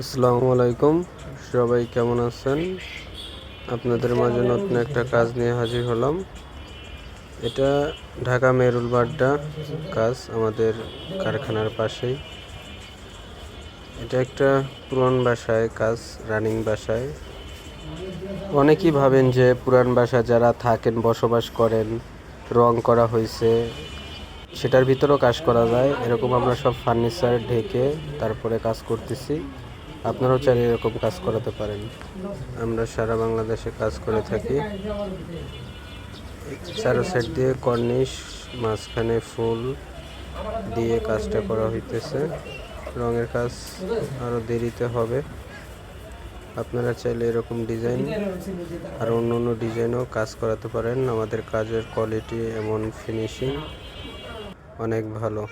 আসসালামু আলাইকুম, সবাই কেমন আছেন? আপনাদের মাঝে নতুন একটা কাজ নিয়ে হাজির হলাম। এটা ঢাকা মেরুল বাড্ডা কাজ, আমাদের কারখানার পাশেই। এটা একটা পুরান বাসায় কাজ, রানিং বাসায়। অনেকেই ভাবেন যে পুরান বাসা যারা থাকেন, বসবাস করেন, রং করা হয়েছে, সেটার ভিতরেও কাজ করা যায়। এরকম আমরা সব ফার্নিচার ঢেকে তারপরে কাজ করতেছি। আপনারাও চাইলে এরকম কাজ করাতে পারেন। আমরা সারা বাংলাদেশে কাজ করে থাকি। চারো সাইড দিয়ে কর্নিশ, মাঝখানে ফুল দিয়ে কাজটা করা হইতেছে। রঙের কাজ আরও দেরিতে হবে। আপনারা চাইলে এরকম ডিজাইন আর অন্য অন্য ডিজাইনও কাজ করাতে পারেন। আমাদের কাজের কোয়ালিটি এমন ফিনিশিং অনেক ভালো।